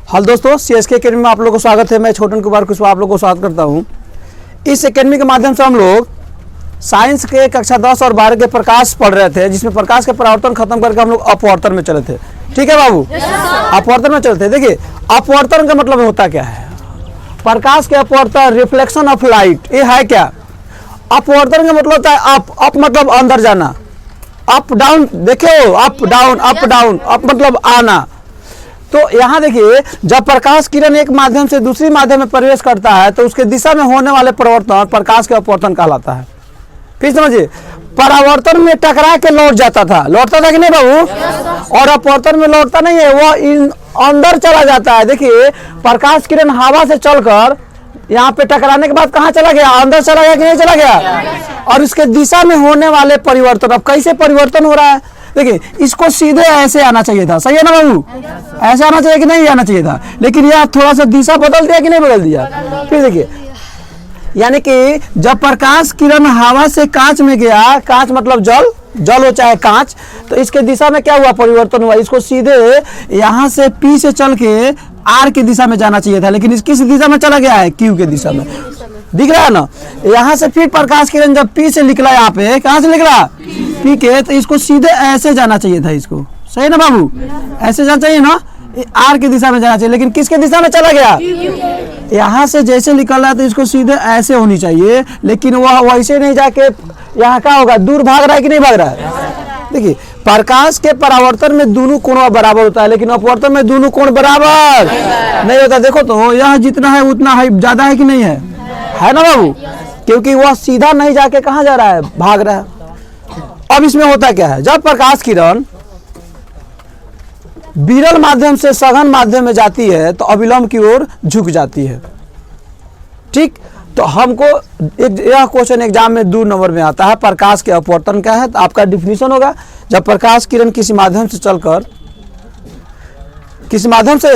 Hello दोस्तों, CSK academy में आप लोगों को स्वागत है। मैं छोटन कुमार कुशवाहा आप लोगों को स्वागत करता हूं। इस एकेडमी के माध्यम से हम लोग साइंस के कक्षा 10 और 12 के प्रकाश पढ़ रहे थे, जिसमें प्रकाश के परावर्तन खत्म करके हम लोग अपवर्तन में चले थे। ठीक है बाबू? अपवर्तन में चले थे। देखिए, अपवर्तन का मतलब होता क्या है? प्रकाश के अपवर्तन, रिफ्लेक्शन ऑफ लाइट, ये है क्या? अपवर्तन का मतलब होता है अप मतलब अंदर जाना, अप डाउन। देखो, up down, up down, up मतलब आना। तो यहाँ देखिए, जब प्रकाश किरण एक माध्यम से दूसरी माध्यम में प्रवेश करता है तो उसके दिशा में होने वाले परिवर्तन प्रकाश के अपवर्तन कहलाता है। फिर समझिए, परावर्तन में टकरा के लौट जाता था, लौटता था कि नहीं बाबू? और अपवर्तन में लौटता नहीं है, वो अंदर चला जाता है। देखिए, प्रकाश किरण हवा से चलकर यहाँ पे टकराने के बाद कहाँ चला गया? अंदर चला गया कि नहीं चला गया? और उसके दिशा में होने वाले परिवर्तन, अब कैसे परिवर्तन हो रहा है? देखिए, इसको सीधे ऐसे आना चाहिए था, सही है ना बाबू? ऐसे आना चाहिए कि नहीं आना चाहिए था? लेकिन यह थोड़ा सा दिशा बदल दिया कि नहीं बदल दिया? फिर देखिए, यानी कि जब प्रकाश किरण हवा से कांच में गया, कांच मतलब जल, जल हो चाहे कांच, तो इसके दिशा में क्या हुआ? परिवर्तन हुआ। इसको सीधे यहाँ से पी से चल के आर की दिशा में जाना चाहिए था, लेकिन इस किस दिशा में चला गया है? क्यू के दिशा में। दिख रहा है ना? यहाँ से फिर प्रकाश किरण जब पी से निकला, यहाँ पे कहाँ से निकला? पी के, तो इसको सीधे ऐसे जाना चाहिए था, इसको, सही ना बाबू? ऐसे जाना चाहिए ना, आर की दिशा में जाना चाहिए, लेकिन किसके दिशा में चला गया? यहाँ से जैसे निकल रहा है तो इसको सीधे ऐसे होनी चाहिए, लेकिन वह वैसे नहीं जाके यहाँ क्या होगा? दूर भाग रहा है कि नहीं भाग रहा है? देखिए, प्रकाश के परावर्तन में दोनों कोण बराबर होता है, लेकिन अपवर्तन में दोनों कोण बराबर नहीं होता। देखो तो यह जितना है उतना है, ज्यादा है कि नहीं है? है ना बाबू? क्योंकि वह सीधा नहीं जाके कहाँ जा रहा है? भाग रहा है। अब इसमें होता क्या है? जब प्रकाश किरण विरल माध्यम से सघन माध्यम में जाती है तो अविलंब की ओर झुक जाती है। ठीक, तो हमको यह क्वेश्चन एग्जाम में 2 नंबर में आता है, प्रकाश के अपवर्तन क्या है? तो आपका डिफिनीशन होगा, जब प्रकाश किरण किसी माध्यम से चलकर, किसी माध्यम से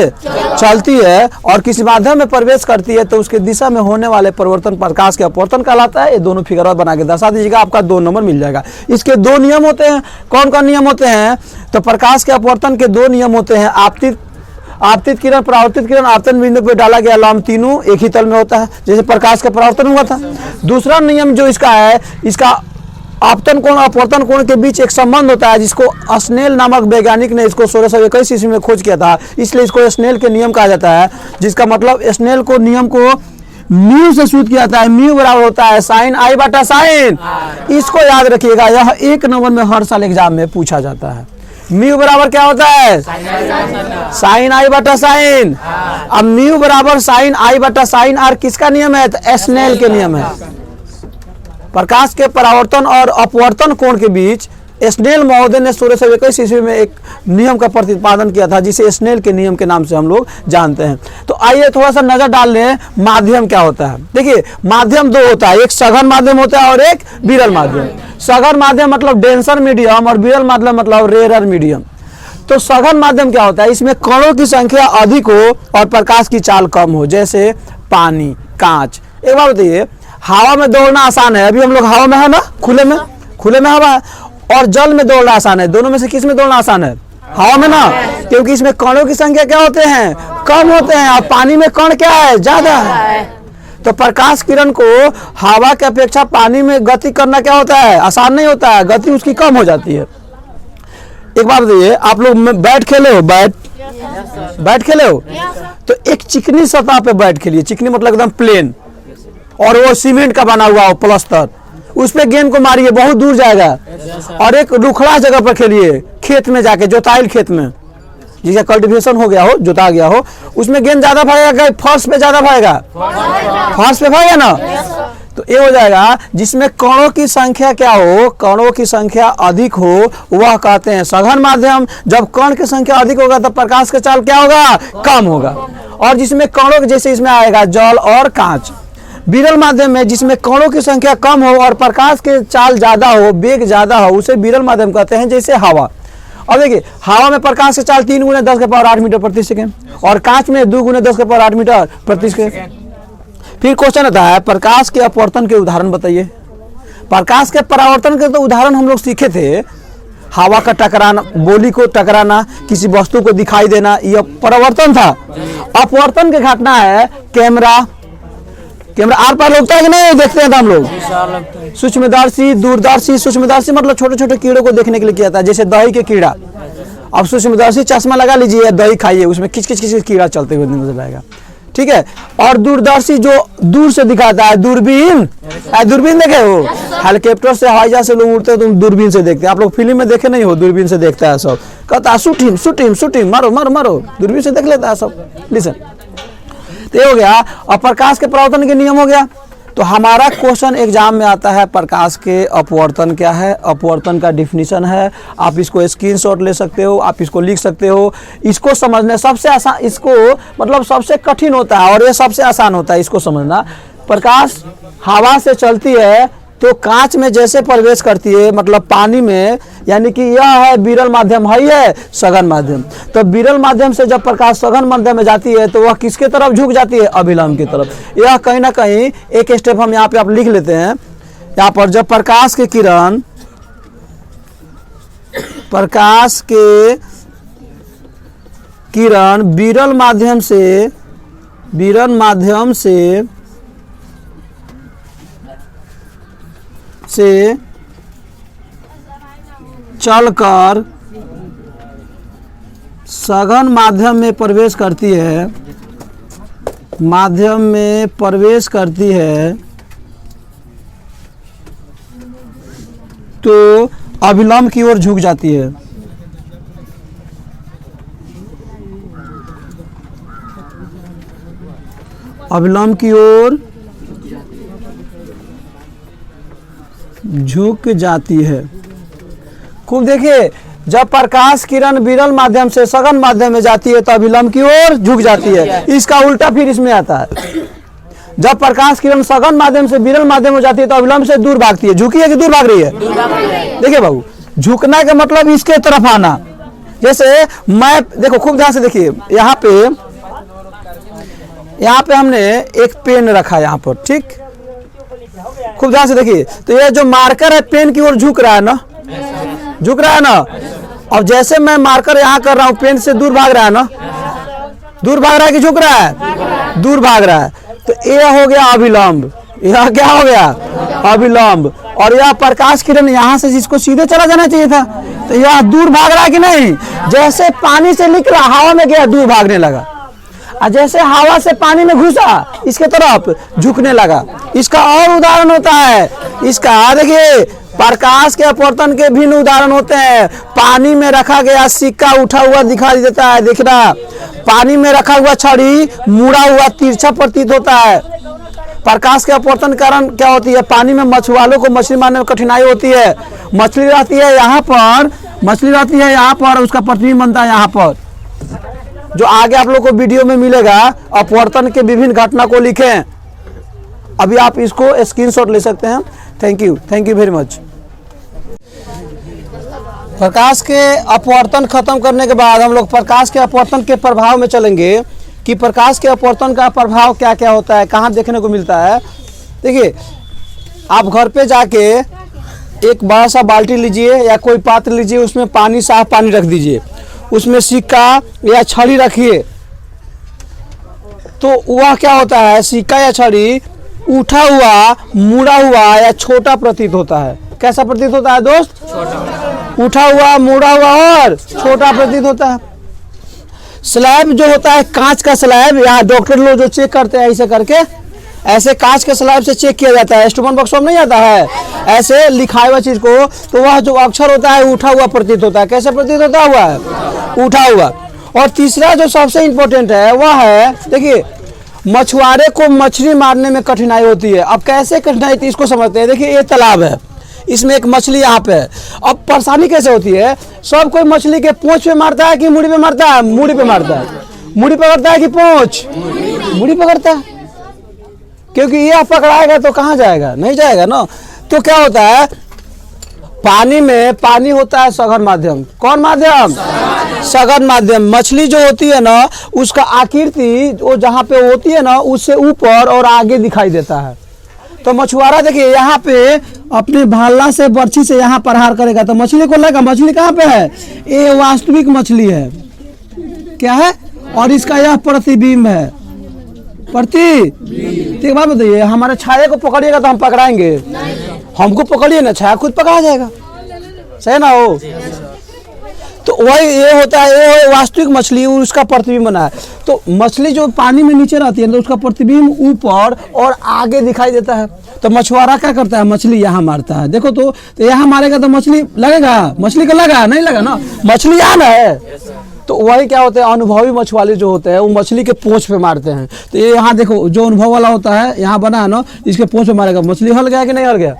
चलती है और किसी माध्यम में प्रवेश करती है तो उसके दिशा में होने वाले परिवर्तन प्रकाश के अपवर्तन कहलाता है। ये दोनों फिगर बना के दर्शा दीजिएगा, आपका 2 नंबर मिल जाएगा। इसके 2 नियम होते हैं। कौन कौन नियम होते हैं? तो प्रकाश के अपवर्तन के 2 नियम होते हैं। आपतित किरण, परावर्तित किरण, आपतन बिंदु पर डाला गया लंब, तीनों एक ही तल में होता है, जैसे प्रकाश का परावर्तन हुआ था। दूसरा नियम जो इसका है, इसका आपतन कोण अपवर्तन कोण के बीच एक संबंध होता है, जिसको स्नेल नामक वैज्ञानिक ने इसको 1621 ईस्वी में खोज किया था, इसलिए इसको स्नेल के नियम कहा जाता है। जिसका मतलब स्नेल को नियम को म्यू से सूत्र किया जाता है। म्यू बराबर होता है साइन आई बटा साइन। इसको याद रखिएगा, यह 1 नंबर में हर साल एग्जाम में पूछा जाता है। म्यू बराबर क्या होता है? साइन आई बटा साइन। अब म्यू बराबर साइन आई बटा साइन आर किसका नियम है? तो स्नेल के नियम है। प्रकाश के परावर्तन और अपवर्तन कोण के बीच स्नेल महोदय ने 1621 ईस्वी में एक नियम का प्रतिपादन किया था, जिसे स्नेल के नियम के नाम से हम लोग जानते हैं। तो आइए थोड़ा सा नजर डाल लें, माध्यम क्या होता है। देखिए, माध्यम 2 होता है, एक सघन माध्यम होता है और एक विरल माध्यम। सघन माध्यम मतलब डेंसर मीडियम और विरल माध्यम मतलब रेयर मीडियम। तो सघन माध्यम क्या होता है? इसमें कणों की संख्या अधिक हो और प्रकाश की चाल कम हो, जैसे पानी, कांच। एक बात बताइए, हवा में दौड़ना आसान है, अभी हम लोग हवा में है ना, खुले में हवा है, और जल में दौड़ना आसान है। दोनों में से किस में दौड़ना आसान है? हवा में ना, क्योंकि इसमें कणों की संख्या क्या होते हैं? कम होते हैं, और पानी में कण क्या है? ज्यादा है। तो प्रकाश किरण को हवा की अपेक्षा पानी में गति करना क्या होता है? आसान नहीं होता है, गति उसकी कम हो जाती है। एक बात बताइए, आप लोग बैट खेले हो? बैट खेले हो? तो एक चिकनी सतह पे बैट खेलिए, चिकनी मतलब एकदम प्लेन, और वो सीमेंट का बना हुआ हो प्लास्टर, उस पे गेंद को मारिए, बहुत दूर जाएगा। और एक रुखड़ा जगह पर खेलिए, खेत में जाके, जोताइल खेत में, जिसका कल्टीवेशन हो गया हो, जोता गया हो, उसमें गेंद ज्यादा भागेगा, फर्श पे ज्यादा भागेगा? फर्श पे भागेगा ना। तो ये हो जाएगा, जिसमें कणों की संख्या क्या हो? कणों की संख्या अधिक हो, वह कहते हैं सघन माध्यम। जब कण की संख्या अधिक होगा तब प्रकाश का चाल क्या होगा? कम होगा। और जिसमें कणों, जैसे इसमें आएगा जल और कांच। विरल माध्यम में जिसमें कणों की संख्या कम हो और प्रकाश के चाल ज्यादा हो, वेग ज्यादा हो, उसे विरल माध्यम कहते हैं, जैसे हवा। और देखिए, हवा में प्रकाश के चाल 3 × 10⁸ मीटर प्रति सेकेंड, और कांच में 2 × 10⁸ मीटर प्रति सेकेंड। फिर क्वेश्चन आता है, प्रकाश के अपवर्तन के उदाहरण बताइए। प्रकाश के परावर्तन के तो उदाहरण हम लोग सीखे थे, हवा का टकराना, बोली को टकराना, किसी वस्तु को दिखाई देना, यह परावर्तन था। अपवर्तन की घटना है कैमरा आर पार लगता है कि नहीं, देखते हैं तो हम लोग। सूक्ष्मदर्शी, दूरदर्शी, सूक्ष्मदर्शी मतलब छोटे छोटे कीड़ों को देखने के लिए किया था, जैसे दही के कीड़ा। अब सूक्ष्मदर्शी चश्मा लगा लीजिए, दही खाइए, उसमें किच किच किच कीड़ा चलते हुए नजर आएगा, ठीक है। और दूरदर्शी जो दूर से दिखाता है, दूरबीन, दूरबीन देखे हो, हेलीकॉप्टर से हवाई जहाज से लोग उड़ते हैं तो तुम दूरबीन से देखते हैं। आप लोग फिल्म में देखे नहीं हो, दूरबीन से देखता है सब, कहता है shoot him shoot him shoot him, मारो मारो मारो, दूरबीन से देख लेता है सब। लिसन, तो ये हो गया। और प्रकाश के परावर्तन के नियम हो गया। तो हमारा क्वेश्चन एग्जाम में आता है, प्रकाश के अपवर्तन क्या है, अपवर्तन का डिफिनीशन है। आप इसको स्क्रीनशॉट ले सकते हो, आप इसको लिख सकते हो। इसको समझने सबसे आसान, इसको मतलब सबसे कठिन होता है और ये सबसे आसान होता है इसको समझना। प्रकाश हवा से चलती है तो कांच में जैसे प्रवेश करती है, मतलब पानी में, यानी कि यह है विरल माध्यम, है सघन माध्यम। तो विरल माध्यम से जब प्रकाश सघन माध्यम में जाती है तो वह किसके तरफ झुक जाती है, अभिलंब की तरफ। यह कहीं ना कहीं एक स्टेप हम यहाँ पे आप लिख लेते हैं। यहाँ पर जब प्रकाश के किरण विरल माध्यम से चलकर सघन माध्यम में प्रवेश करती है, तो अभिलंब की ओर झुक जाती है। अभिलंब की ओर झुक जाती है। खूब देखिए, जब प्रकाश किरण विरल माध्यम से सघन माध्यम में जाती है तो अभिलंब की ओर झुक जाती है। इसका उल्टा फिर इसमें आता है, जब प्रकाश किरण सघन माध्यम से विरल माध्यम में जाती है तो अभिलंब से दूर भागती है। झुकी है कि दूर भाग रही है? देखिए बाबू, झुकना का मतलब इसके तरफ आना। जैसे मैं, देखो खूब ध्यान से देखिए, यहाँ पे हमने एक पेन रखा है यहाँ पर, ठीक, खूब ध्यान से देखिए। तो ये जो मार्कर है पेन की ओर झुक रहा है ना, झुक रहा है ना। अब जैसे मैं मार्कर यहाँ कर रहा हूँ, पेन से दूर भाग रहा है ना, दूर भाग रहा है कि झुक रहा है? दूर भाग रहा है। तो ये हो गया अभिलंब। यह क्या हो गया? अभिलंब। और यह प्रकाश किरण यहाँ से जिसको सीधे चला जाना चाहिए था, तो यह दूर भाग रहा है कि नहीं? जैसे पानी से निकला, हवा में गया, दूर भागने लगा। और जैसे हवा से पानी में घुसा, इसके तरफ झुकने लगा। इसका और उदाहरण होता है, इसका देखिए, प्रकाश के अपवर्तन के भिन्न उदाहरण होते हैं। पानी में रखा गया सिक्का उठा हुआ दिखाई देता है, देखना। पानी में रखा हुआ छड़ी मुड़ा हुआ तिरछा प्रतीत होता है। प्रकाश के अपवर्तन कारण क्या होती है? पानी में मछुआरों को मछली मारने में कठिनाई होती है। मछली रहती है यहाँ पर, उसका प्रतिबिंब बनता है यहाँ पर, जो आगे आप लोग को वीडियो में मिलेगा। अपवर्तन के विभिन्न घटना को लिखें। अभी आप इसको स्क्रीनशॉट ले सकते हैं। Thank you very much. प्रकाश के अपवर्तन खत्म करने के बाद हम लोग प्रकाश के अपवर्तन के प्रभाव में चलेंगे कि प्रकाश के अपवर्तन का प्रभाव क्या क्या होता है, कहाँ देखने को मिलता है। देखिए, आप घर पे जाके एक बड़ा सा बाल्टी लीजिए या कोई पात्र लीजिए, उसमें पानी, साफ पानी रख दीजिए, उसमें सिक्का या छड़ी रखिए। तो वह क्या होता है, सिक्का या छड़ी उठा हुआ, मुड़ा हुआ या छोटा प्रतीत होता है। कैसा प्रतीत होता है दोस्त? छोटा। उठा हुआ, मुड़ा हुआ और छोटा प्रतीत होता है। स्लैब जो होता है, कांच का स्लैब, यहाँ डॉक्टर लोग जो चेक करते हैं ऐसे करके, ऐसे कांच के स्लैब से चेक किया जाता है। इंस्ट्रूमेंट बॉक्स में नहीं आता है, ऐसे लिखा हुआ चीज को, तो वह जो अक्षर होता है उठा हुआ प्रतीत होता है। कैसे प्रतीत होता हुआ है? उठा हुआ। और तीसरा जो सबसे इंपॉर्टेंट है वह है, देखिए, मछुआरे को मछली मारने में कठिनाई होती है। अब कैसे कठिनाई थी इसको समझते हैं। देखिए, ये तालाब है, इसमें एक मछली यहाँ पे है। अब परेशानी कैसे होती है, सब कोई मछली के पूंछ पे मारता है कि मुड़ी पे मारता है? मुड़ी पे मारता है। मुड़ी पकड़ता है कि पूंछ? मुड़ी पकड़ता है, क्योंकि यह पकड़ाएगा तो कहाँ जाएगा? नहीं जाएगा ना। तो क्या होता है, पानी में, पानी होता है सघन माध्यम। कौन माध्यम? सघन माध्यम। मछली जो होती है ना, उसका आकृति वो जहाँ पे होती है ना, उससे ऊपर और आगे दिखाई देता है। तो मछुआरा देखिए, यहाँ पे अपने भाला से, बर्छी से यहाँ प्रहार करेगा तो मछली को लगेगा। मछली कहाँ पे है? ये वास्तविक मछली है। क्या है? और इसका यह प्रतिबिंब है। एक बात बताइए, हमारे छाया को पकड़िएगा तो हम पकड़ाएंगे? हमको पकड़िए ना, छाया खुद पकड़ा जाएगा, सही ना हो? तो वही ये होता है, ये वास्तविक मछली उसका प्रतिबिंब बना है। तो मछली जो पानी में नीचे रहती है तो उसका प्रतिबिंब ऊपर और आगे दिखाई देता है। तो मछुआरा क्या करता है, मछली यहाँ मारता है, देखो तो यहाँ मारेगा तो मछली लगेगा, मछली को लगा नहीं लगा ना, मछली यहाँ ना है। तो वही क्या होता है, अनुभवी मछुआरे जो होते हैं वो मछली के पूंछ पे मारते हैं। तो ये यहाँ देखो जो अनुभव वाला होता है, यहाँ बना है ना, इसके पूंछ पे मारेगा, मछली हल गया कि नहीं हल गया?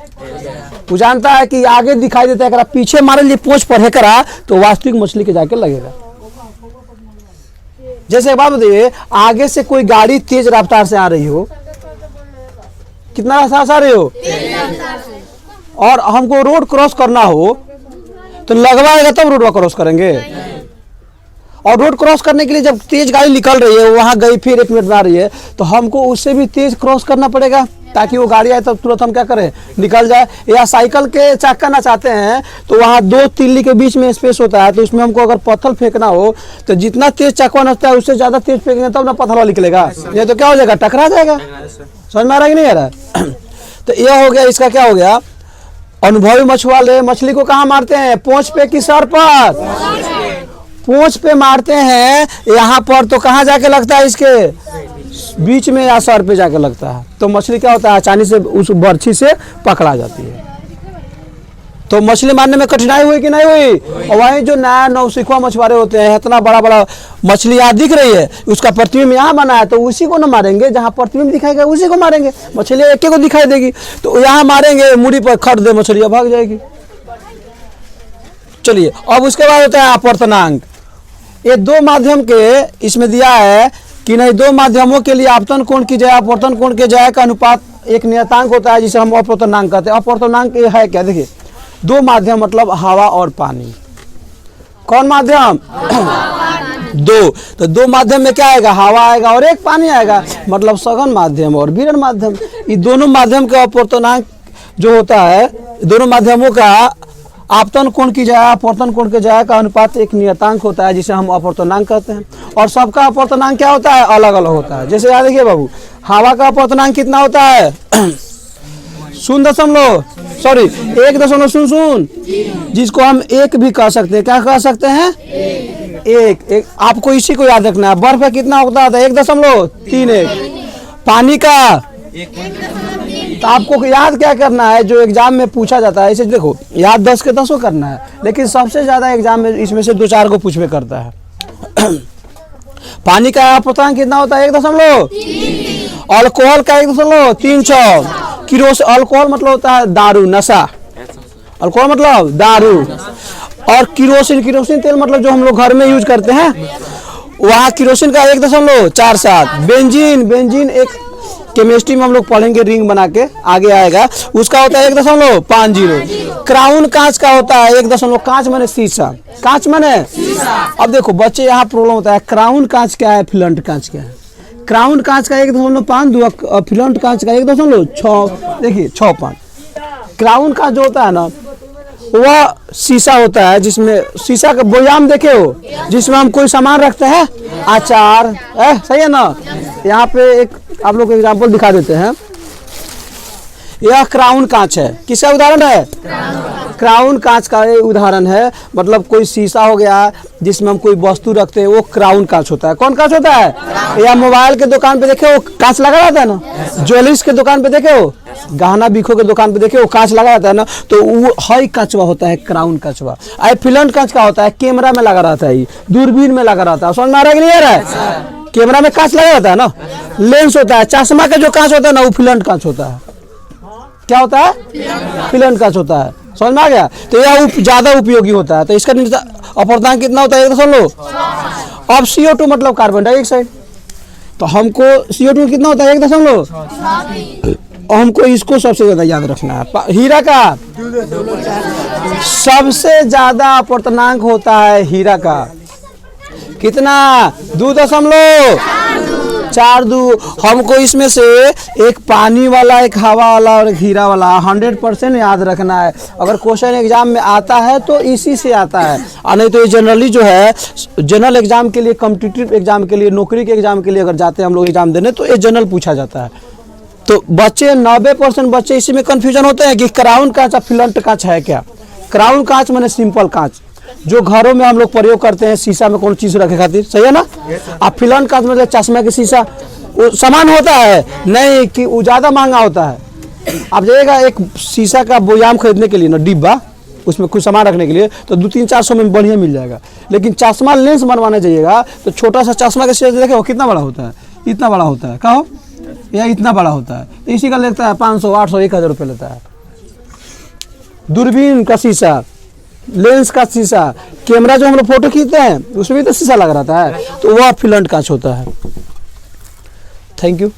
वो जानता है कि आगे दिखाई देता है, पीछे मारे लिए पूंछ पर है करा तो वास्तविक मछली के जाके लगेगा। जैसे एक बात बताइए, आगे से कोई गाड़ी तेज रफ्तार से आ रही हो, कितना रफ्तार से आ रही हो, और हमको रोड क्रॉस करना हो तो लगवाएगा तब रोड क्रॉस करेंगे। और रोड क्रॉस करने के लिए जब तेज गाड़ी निकल रही है, वहां गई फिर 1 मिनट में आ रही है, तो हमको उससे भी तेज क्रॉस करना पड़ेगा ताकि वो गाड़ी आए तब तुरंत हम क्या करें, निकल जाए। या साइकिल के चक्का ना चाहते हैं तो वहाँ 2 तिल्ली के बीच में स्पेस होता है, तो उसमें हमको अगर पत्थर फेंकना हो तो जितना तेज चक्का नचता है उससे ज्यादा तेज फेंकेंगे तब ना पत्थर निकलेगा, ये तो क्या हो जाएगा, टकरा जाएगा। समझ में आ रहा है कि नहीं आ रहा है? तो यह हो गया, इसका क्या हो गया, अनुभवी मछुआरे मछली को कहाँ मारते हैं, पूंछ पे कि सर पर? पूंछ पे मारते हैं, यहाँ पर तो कहाँ जाके लगता है, इसके बीच में या सर पे जाके लगता है। तो मछली क्या होता है, आसानी से उस बर्छी से पकड़ा जाती है। तो मछली मारने में कठिनाई हुई कि नहीं हुई? और वहीं जो नया नौसिखुआ मछुआरे होते हैं, इतना बड़ा बड़ा मछली यहाँ दिख रही है, उसका प्रतिबिंब यहाँ बना है, तो उसी को ना मारेंगे, जहाँ प्रतिबिंब दिखाएगा उसी को मारेंगे। मछली एक को दिखाई देगी तो यहाँ मारेंगे, मुड़ी पर खट दे मछली भाग जाएगी। चलिए, अब उसके बाद होता है आवर्तनांक। ये 2 माध्यम के इसमें दिया है कि नहीं, 2 माध्यमों के लिए आपतन कोण की जय अपवर्तन कोण के जय का अनुपात एक नियतांक होता है जिसे हम अपवर्तनांक कहते हैं। अपवर्तनांक ये है क्या, देखिए 2 माध्यम मतलब हवा और पानी। कौन माध्यम? 2। तो 2 माध्यम में क्या आएगा, हवा आएगा और एक पानी आएगा, मतलब सघन माध्यम और विरल माध्यम। ये दोनों माध्यम का अपवर्तनांक जो होता है, दोनों माध्यमों का आपतन कोण की जया अपवर्तन कोण के जया का अनुपात एक नियतांक होता है जिसे हम अपवर्तनांक कहते हैं। और सबका अपवर्तनांक क्या होता है, अलग अलग होता है। जैसे याद देखिए बाबू, हवा का अपवर्तनांक कितना होता है 1.00, जिसको हम 1 भी कह सकते हैं। क्या कह सकते हैं, 1। आपको इसी को याद रखना है। बर्फ का कितना होता है 1.31। पानी का तो आपको याद क्या करना है, जो एग्जाम में पूछा जाता है। इसे देखो, याद 10 के 10 करना है, लेकिन सबसे ज्यादा एग्जाम में इसमें से 2-4 को पूछ में करता है। पानी का अपवर्तनांक कितना होता है 1.3। अल्कोहल का 1.36। किरोसिन, अल्कोहल मतलब होता है दारू, नशा। अल्कोहल मतलब दारू। और किरोसिन तेल मतलब जो हम लोग घर में यूज करते हैं, वहाँ किरोसिन का 1.47। बेंजीन एक केमिस्ट्री में हम लोग पढ़ेंगे, रिंग बना के आगे आएगा, उसका होता है 1.50। क्राउन कांच का होता है 1. कांच माने शीशा, कांच माने अब देखो बच्चे, यहाँ प्रॉब्लम होता है, क्राउन कांच क्या है, फिलंट कांच क्या है। क्राउन कांच का 1.52, फिलंट कांच का 1.6, देखिए 6.5। क्राउन कांच जो होता है ना, वह शीशा होता है, जिसमें शीशा का बोयाम देखे हो, जिसमें हम कोई सामान रखते हैं, अचार, सही है ना। यहाँ पे एक आप लोग को एग्जाम्पल दिखा देते हैं। यह क्राउन कांच है, किसका उदाहरण है, क्राउन कांच का ये उदाहरण है। मतलब कोई शीशा हो गया जिसमें हम कोई वस्तु रखते हैं, वो क्राउन कांच होता है। कौन कांच होता है? या मोबाइल के दुकान पे देखे वो कांच लगा रहता है ना, ज्वेलरीज के दुकान पे देखे हो, गहना बिखो के दुकान पे देखे वो कांच लगा रहता है ना, तो वो हाई कांचवा होता है, क्राउन कांचवा। फिलंट कांच का होता है, कैमरा में लगा रहता है, दूरबीन में लगा रहता है। समझ में आ रहा है कि नहीं आ रहा है? कैमरा में कांच लगा रहता है ना, लेंस होता है। चश्मा का जो कांच होता है ना, वो फिलंट कांच होता है। क्या होता है? फिलंट कांच होता है। समझ में आ गया? तो यह ज्यादा उपयोगी होता है। तो इसका अपवर्तनांक कितना होता है 1.00। अब CO2 मतलब कार्बन डाइऑक्साइड, तो हमको CO2 कितना होता है 1.00। हमको इसको सबसे ज्यादा याद रखना है। हीरा का सबसे ज्यादा अपवर्तनांक होता है हीरा का, कितना 2.4। 4 2 हमको इसमें से एक पानी वाला, एक हवा वाला और एक हीरा वाला 100% याद रखना है। अगर क्वेश्चन एग्जाम में आता है तो इसी से आता है, और नहीं तो ये जनरली जो है जनरल एग्जाम के लिए, कॉम्पिटिटिव एग्जाम के लिए, नौकरी के एग्जाम के लिए अगर जाते हैं हम लोग एग्जाम देने तो ये जनरल पूछा जाता है। तो बच्चे 90% बच्चे इसी में कंफ्यूजन होते हैं कि क्राउन कांच या फ्लंट कांच है क्या। क्राउन कांच माने सिंपल कांच, जो घरों में हम लोग प्रयोग करते हैं शीशा में कौन चीज रखे खातिर, सही है ना। अब फ्लंट कांच मतलब चश्मा की शीशा, वो सामान होता है नहीं कि वो ज्यादा महंगा होता है। आप जाइएगा एक शीशा का बोयाम खरीदने के लिए ना, डिब्बा, उसमें कुछ सामान रखने के लिए तो 200-400 में बढ़िया मिल जाएगा। लेकिन चश्मा लेंस बनवाने जाइएगा तो छोटा सा चश्मा का शीशा देखे वो कितना बड़ा होता है, इतना बड़ा होता है, कहो या इतना बड़ा होता है, इसी का लेता है 500, 800, 1000 रुपये लेता है। दूरबीन का शीशा, लेंस का शीशा, कैमरा जो हम लोग फोटो खींचते हैं उसमें भी तो शीशा लग रहता है, तो वह फ्लंट कांच होता है। Thank you.